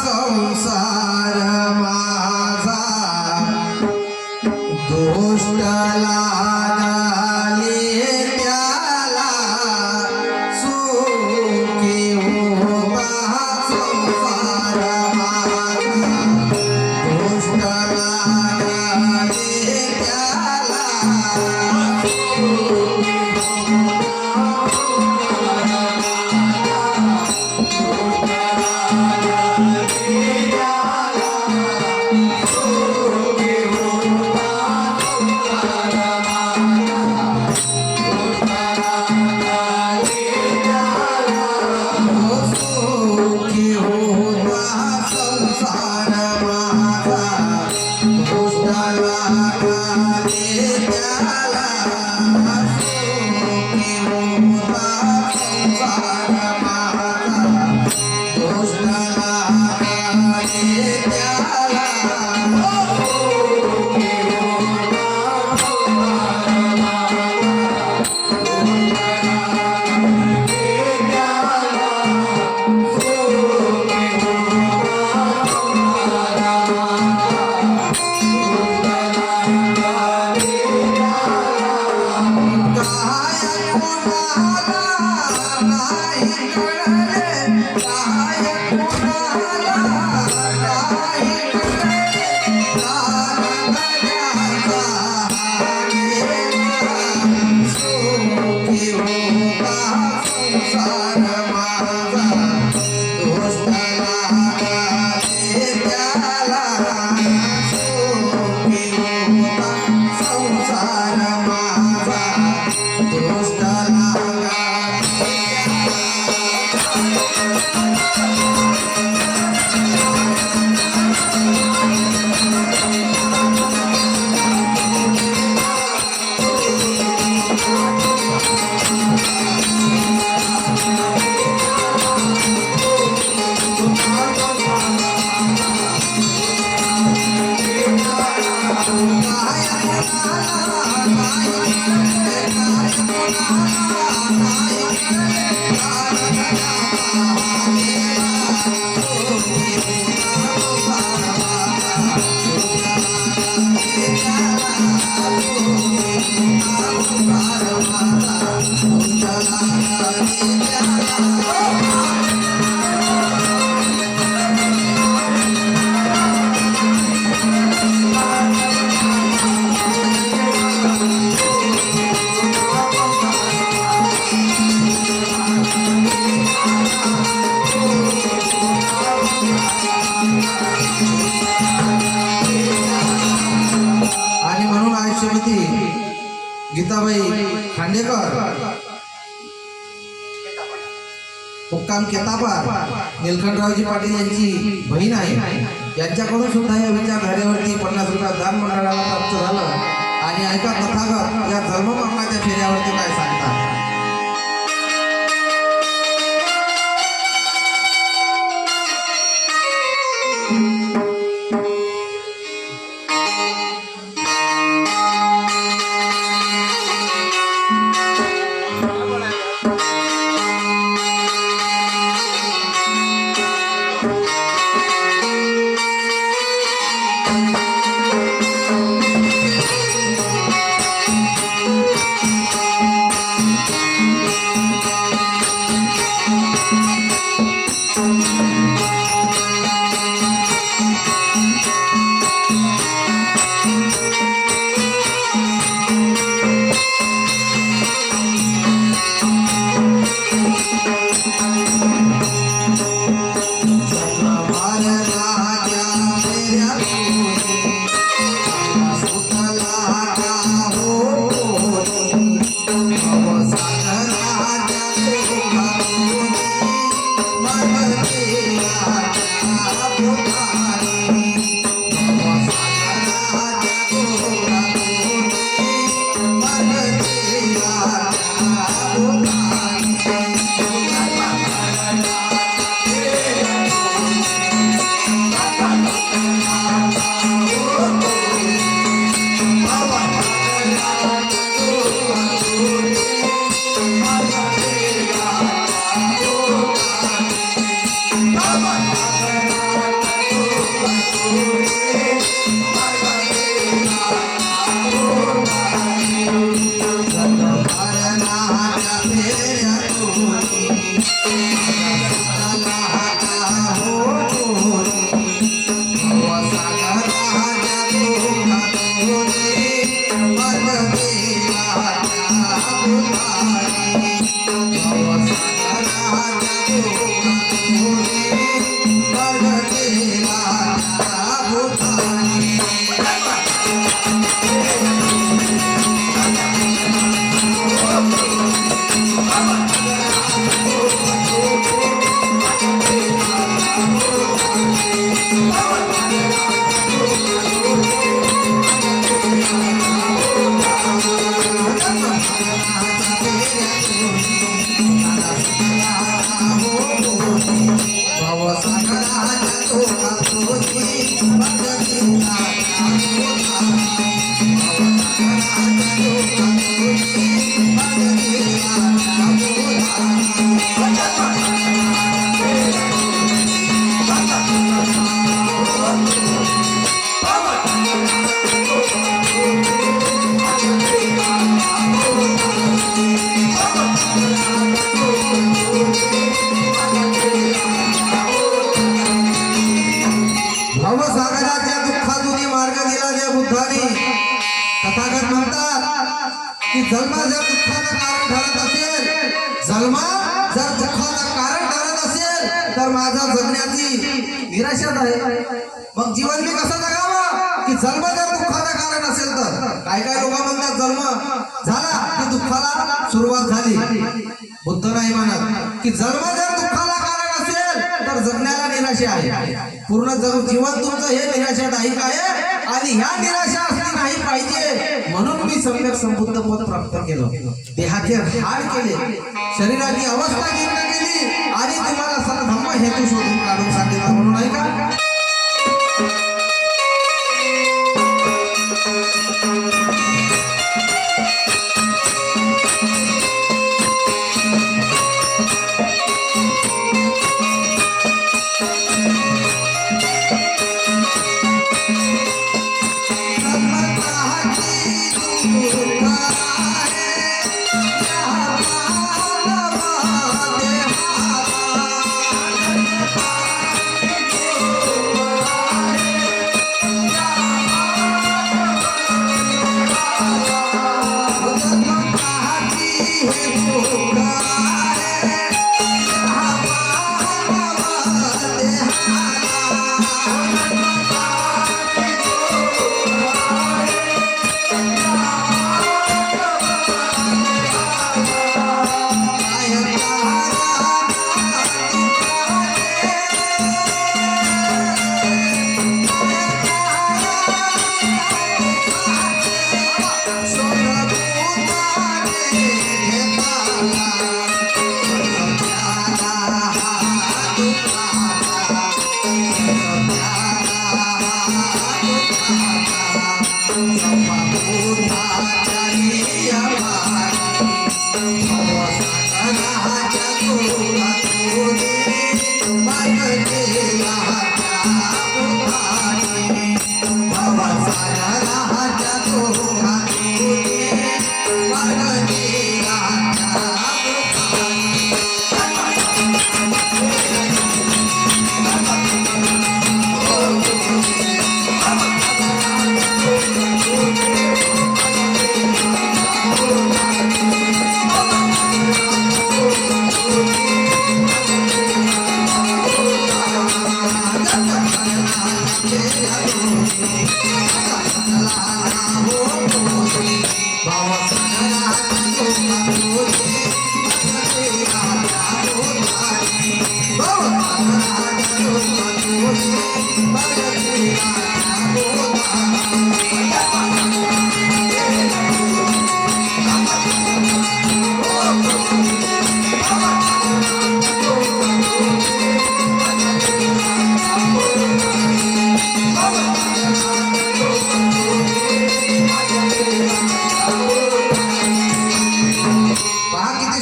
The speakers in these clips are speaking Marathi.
संसार माझा दोष लागले त्याला सुखी होता संसार माझा दोष लागले त्याला गीताबाई खांडेकर मुक्काम केतापार निलखंडरावजी पाटील यांची बहीण आहे. यांच्याकडून सुद्धा या विचारधारेवरती 50 रुपये दान मंडळाला प्राप्त झालं. आणि ऐका तथागत या धर्ममामाच्या फेऱ्यावरती काय सांगतात. Bye-bye. भवसागराच्या दुःखातून मार्ग दिला त्या बुद्धाने. तथागत म्हणतात की जन्म जर दुःखाचं कारण ठरत असेल, जन्म जर दुःखाचं कारण ठरत असेल तर माझा जगण्याची निराशाच आहे. मग जीवन मी कसं जगावं की जन्म जर दुःखाचं कारण असेल तर. काय लोक म्हणतात जन्म झाला की दुःखाला सुरुवात झाली. बुद्ध नाही म्हणत की जन्म जर दुःखाला कारण असेल तर जगण्याला निराशा आहे. पूर्ण जीवन तुमचं हे निराशादायक आहे आणि ह्या निराशा असली नाही पाहिजे म्हणून मी सम्यक संबुद्ध पद प्राप्त केलं. देहाचे हाड केले, शरीराची अवस्था जीर्ण केली आणि तुम्हाला सर्व धम्म हेतू शोधून काढून सांगितलं. म्हणून आहे का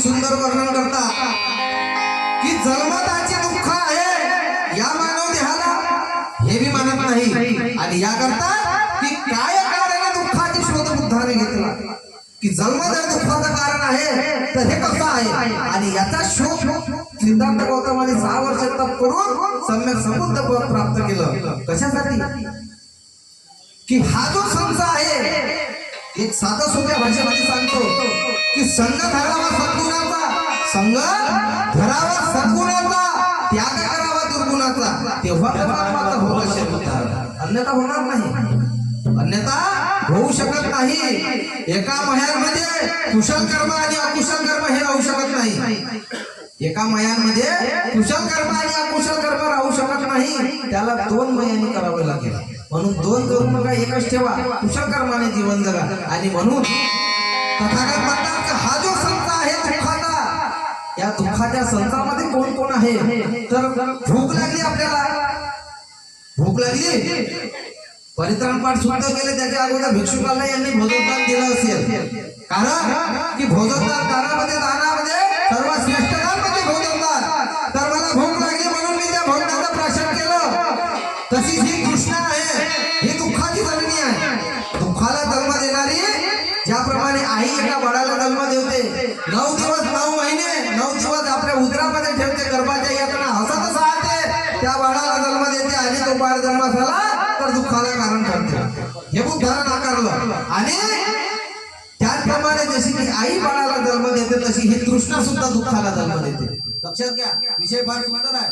सुंदर वर्णन करता की जन्मताचे दुःख आहे या मानव देहाला हे बी मानत नाही आणि याकरता की काय कारण दुःखाची शोध बुद्धाने घेतला की जन्म जर दुःखाचं कारण आहे तर हे कसं आहे आणि याचा शोध सिद्धार्थ गौतमाने 6 वर्ष तप करून सम्यक संबुद्ध पद प्राप्त केलं कशासाठी की हा जो संत आहे एक साधा सोप्या भाषेमध्ये सांगतो की संघ धरावा सद्गुणाचा त्याग करावा दुर्गुणाचा तेव्हा परमात्माचा भोग शक्य होणार अन्यथा होणार नाही अन्यथा होऊ शकत नाही एका मह्यांमध्ये कुशल कर्म आणि अकुशल कर्म हे राहू शकत नाही एका मह्यांमध्ये कुशल कर्म आणि अकुशल कर्म राहू शकत नाही त्याला 2 मह्यांनी करावे लागेल म्हणून 2 करू नका एकच ठेवा कुशल कर्माने जीवन जगा आणि म्हणून तथागत म्हणतात की हा जो संत आहे दुःखाचा या दुःखाच्या संतामध्ये कोण कोण आहे तर भूक लागली आपल्याला भूक लागली परित्राण पाठ सुद्धा केले त्याच्या अगोदर भिक्षुकाला यांनी भोजनदान दिलं असेल कारण की भोजनदान दानामध्ये सर्वात श्रेष्ठ दान म्हणजे भोजनदान तर मला भूक लागली म्हणून मी त्या भोजनाचं प्राशन केलं तशीच ही कृष्णा आहे ही दुःखाची जननी आहे दुःखाला जन्म देणारी ज्याप्रमाणे आई एका बाळाला जन्म देते 9 दिवस 9 महिने 9 दिवस आपल्या उदरामध्ये ठेवते गर्भाच्या यातना हसत राहते त्या बाळाला जन्म देते आणि तो बाळ जन्म झाला तर दुःखाला कारण ठरते हे बुद्धानं नाकारलं आणि त्याचप्रमाणे जशी की आई बाळाला जन्म देते तशी ही तृष्णा सुद्धा दुःखाला जन्म देते लक्षात घ्या विषय फार सुंदर आहे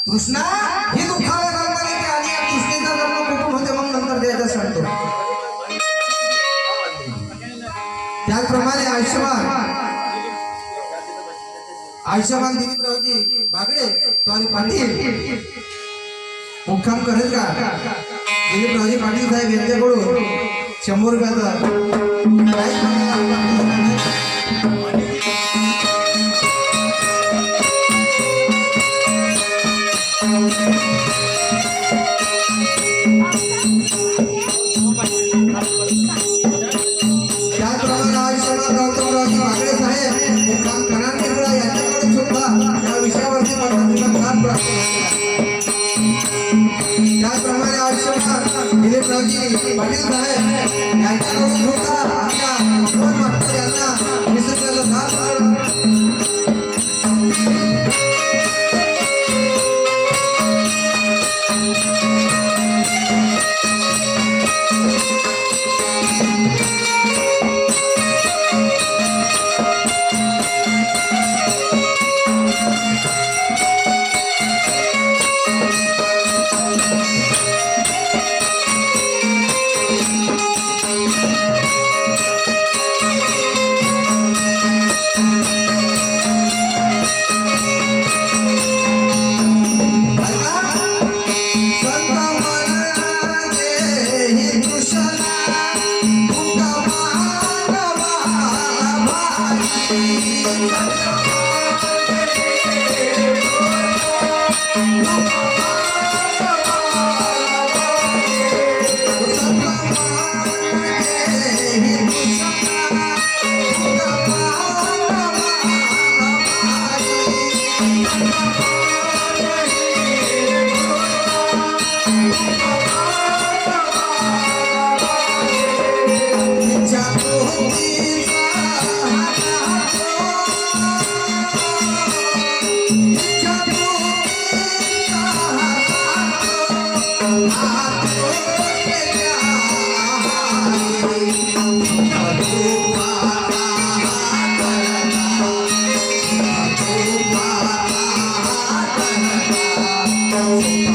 तृष्णा ही दुःखाला जन्म देते आणि या तृष्णेचा जन्म कुठून होते मग नंतर द्यायचं सांगतो त्याचप्रमाणे आयुष्यमान दिलीपरावजी बागडे सॉरी पाटील मुक्काम करेल का दिलीपरावजी पाटील साहेब यांच्याकडून 100 रुपयाचा त्याचप्रमाणे आयुष्यमान गौतमरावजी बागडे साहेब मुक्काम कनानकेंद्र यांच्याकडून सुद्धा या विषयावरती मार्गदर्शन प्राप्त त्याचप्रमाणे आयुष्यमान दिलीपरावजी पाटील साहेब यांच्याकडून सुद्धा आपल्या दोन मास्टर यांना 20 रुपयाचं दान Oh